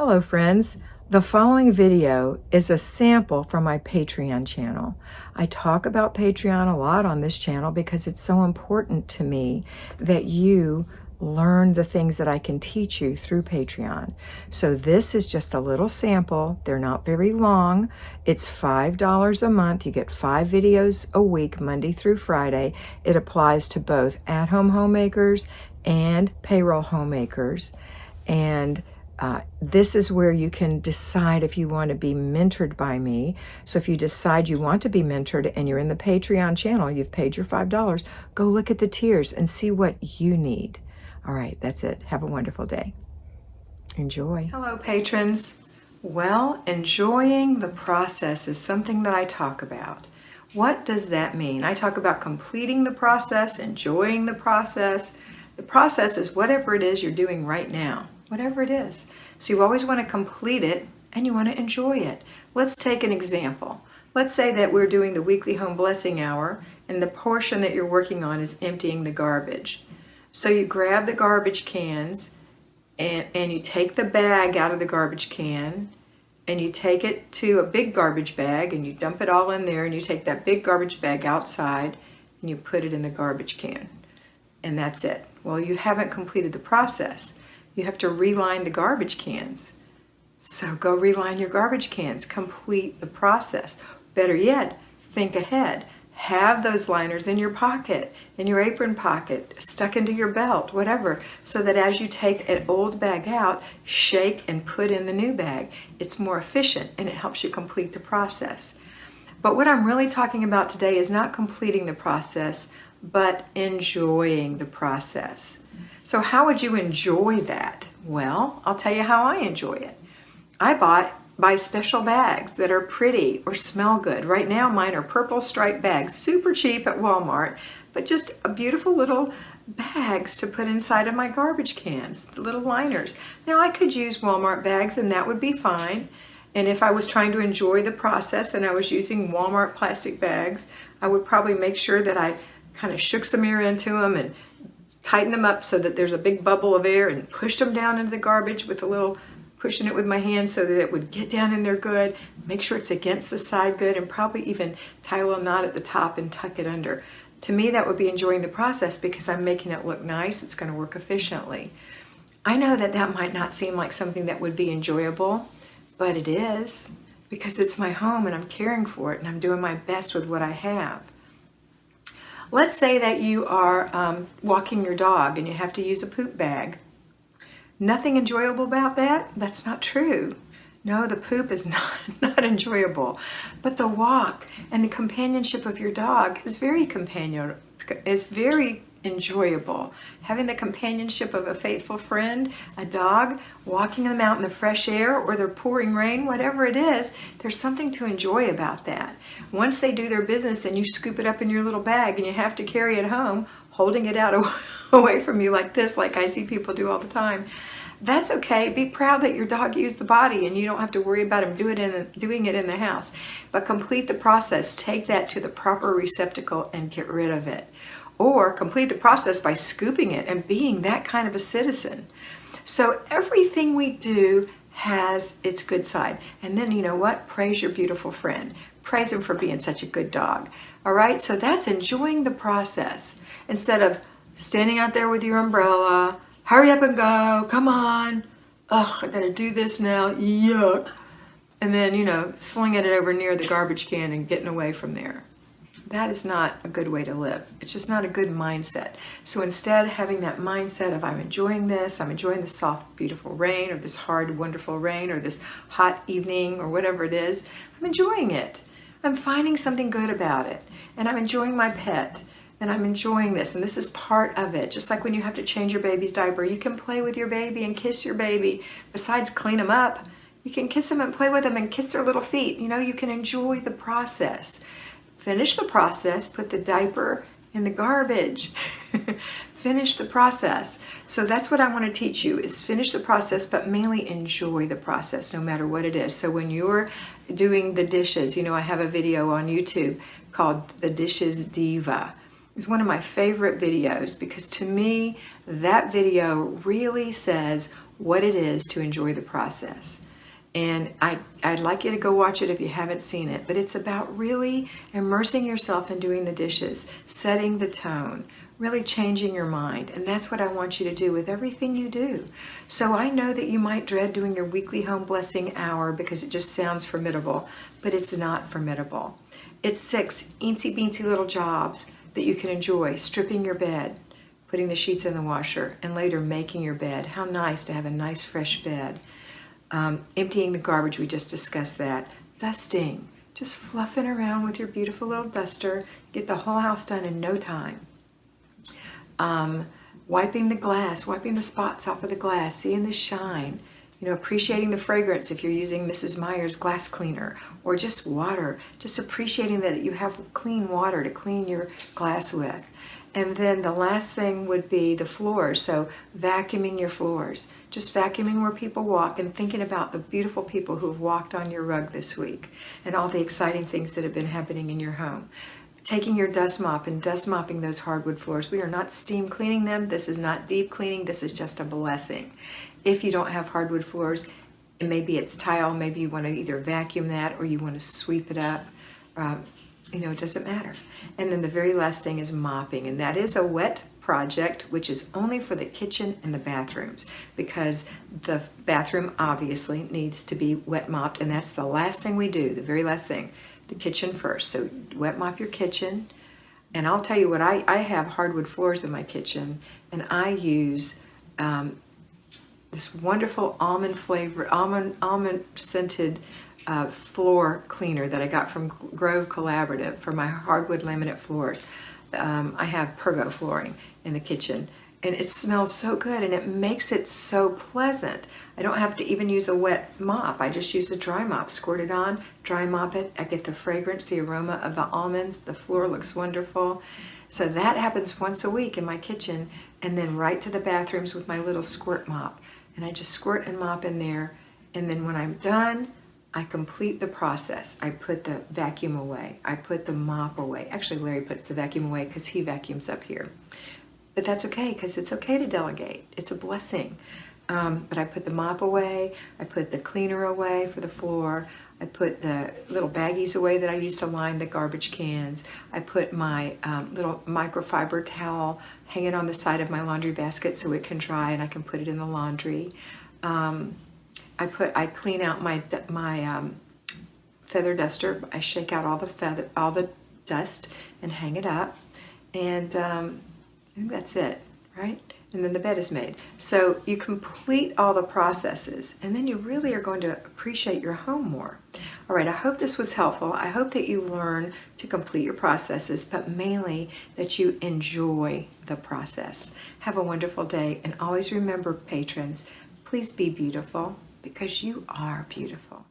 Hello friends, the following video is a sample from my Patreon channel. I talk about Patreon a lot on this channel because it's so important to me that you learn the things that I can teach you through Patreon. So this is just a little sample. They're not very long. It's $5 a month. You get 5 videos a week, Monday through Friday. It applies to both at-home homemakers and payroll homemakers. And this is where you can decide if you want to be mentored by me. So if you decide you want to be mentored and you're in the Patreon channel, you've paid your $5, go look at the tiers and see what you need. All right, that's it. Have a wonderful day. Enjoy. Hello, patrons. Well, enjoying the process is something that I talk about. What does that mean? I talk about completing the process, enjoying the process. The process is whatever it is you're doing right now. Whatever it is. So you always want to complete it and you want to enjoy it. Let's take an example. Let's say that we're doing the weekly home blessing hour and the portion that you're working on is emptying the garbage. So you grab the garbage cans and you take the bag out of the garbage can and you take it to a big garbage bag and you dump it all in there and you take that big garbage bag outside and you put it in the garbage can. And that's it. Well, you haven't completed the process. You have to reline the garbage cans. So go reline your garbage cans, complete the process. Better yet, think ahead. Have those liners in your pocket, in your apron pocket, stuck into your belt, whatever, so that as you take an old bag out, shake and put in the new bag. It's more efficient and it helps you complete the process. But what I'm really talking about today is not completing the process, but enjoying the process. So how would you enjoy that? Well, I'll tell you how I enjoy it. I buy special bags that are pretty or smell good. Right now mine are purple striped bags, super cheap at Walmart, but just a beautiful little bags to put inside of my garbage cans, the little liners. Now I could use Walmart bags and that would be fine. And if I was trying to enjoy the process and I was using Walmart plastic bags, I would probably make sure that I kind of shook some air into them and tighten them up so that there's a big bubble of air and pushed them down into the garbage with a little pushing it with my hand so that it would get down in there good. Make sure it's against the side good and probably even tie a little knot at the top and tuck it under. To me, that would be enjoying the process because I'm making it look nice. It's going to work efficiently. I know that that might not seem like something that would be enjoyable, but it is because it's my home and I'm caring for it and I'm doing my best with what I have. Let's say that you are walking your dog and you have to use a poop bag. Nothing enjoyable about that? That's not true. No, the poop is not enjoyable. But the walk and the companionship of your dog is very enjoyable. Having the companionship of a faithful friend, a dog, walking them out in the fresh air or the pouring rain, whatever it is, there's something to enjoy about that. Once they do their business and you scoop it up in your little bag and you have to carry it home, holding it out away from you like this, like I see people do all the time, that's okay. Be proud that your dog used the body and you don't have to worry about him doing it in the house. But complete the process. Take that to the proper receptacle and get rid of it. Or complete the process by scooping it and being that kind of a citizen. So everything we do has its good side. And then you know what? Praise your beautiful friend. Praise him for being such a good dog. All right? So that's enjoying the process. Instead of standing out there with your umbrella, hurry up and go, come on. Ugh, I gotta do this now, yuck. And then, slinging it over near the garbage can and getting away from there. That is not a good way to live. It's just not a good mindset. So instead, having that mindset of I'm enjoying this, I'm enjoying the soft, beautiful rain, or this hard, wonderful rain, or this hot evening, or whatever it is, I'm enjoying it. I'm finding something good about it. And I'm enjoying my pet. And I'm enjoying this, and this is part of it. Just like when you have to change your baby's diaper, you can play with your baby and kiss your baby. Besides clean them up, you can kiss them and play with them and kiss their little feet. You can enjoy the process. Finish the process, put the diaper in the garbage. Finish the process. So that's what I want to teach you is finish the process, but mainly enjoy the process no matter what it is. So when you're doing the dishes, I have a video on YouTube called The Dishes Diva. It's one of my favorite videos because to me, that video really says what it is to enjoy the process. And I'd like you to go watch it if you haven't seen it, but it's about really immersing yourself in doing the dishes, setting the tone, really changing your mind. And that's what I want you to do with everything you do. So I know that you might dread doing your weekly home blessing hour because it just sounds formidable, but it's not formidable. It's 6 eensy beensy little jobs that you can enjoy: stripping your bed, putting the sheets in the washer, and later making your bed. How nice to have a nice fresh bed. Emptying the garbage, we just discussed that. Dusting, just fluffing around with your beautiful little duster, get the whole house done in no time. Wiping the glass, wiping the spots off of the glass, seeing the shine, appreciating the fragrance if you're using Mrs. Meyer's glass cleaner, or just water, just appreciating that you have clean water to clean your glass with. And then the last thing would be the floors. So vacuuming your floors, just vacuuming where people walk and thinking about the beautiful people who have walked on your rug this week and all the exciting things that have been happening in your home. Taking your dust mop and dust mopping those hardwood floors. We are not steam cleaning them. This is not deep cleaning. This is just a blessing. If you don't have hardwood floors, and maybe it's tile, maybe you want to either vacuum that or you want to sweep it up. It doesn't matter. And then the very last thing is mopping, and that is a wet project, which is only for the kitchen and the bathrooms, because the bathroom obviously needs to be wet mopped, and that's the last thing we do, the very last thing, the kitchen first. So wet mop your kitchen. And I'll tell you what, I have hardwood floors in my kitchen, and I use this wonderful almond scented floor cleaner that I got from Grove Collaborative for my hardwood laminate floors. I have Pergo flooring in the kitchen, and it smells so good, and it makes it so pleasant. I don't have to even use a wet mop. I just use a dry mop, squirt it on, dry mop it. I get the fragrance, the aroma of the almonds. The floor looks wonderful. So that happens once a week in my kitchen, and then right to the bathrooms with my little squirt mop. And I just squirt and mop in there, and then when I'm done, I complete the process. I put the vacuum away. I put the mop away. Actually, Larry puts the vacuum away because he vacuums up here. But that's okay, because it's okay to delegate. It's a blessing. But I put the mop away. I put the cleaner away for the floor. I put the little baggies away that I used to line the garbage cans. I put my little microfiber towel hanging on the side of my laundry basket so it can dry and I can put it in the laundry. I clean out my feather duster. I shake out all the dust and hang it up, and I think that's it, right? And then the bed is made. So you complete all the processes, and then you really are going to appreciate your home more. All right, I hope this was helpful. I hope that you learn to complete your processes, but mainly that you enjoy the process. Have a wonderful day, and always remember, patrons, please be beautiful, because you are beautiful.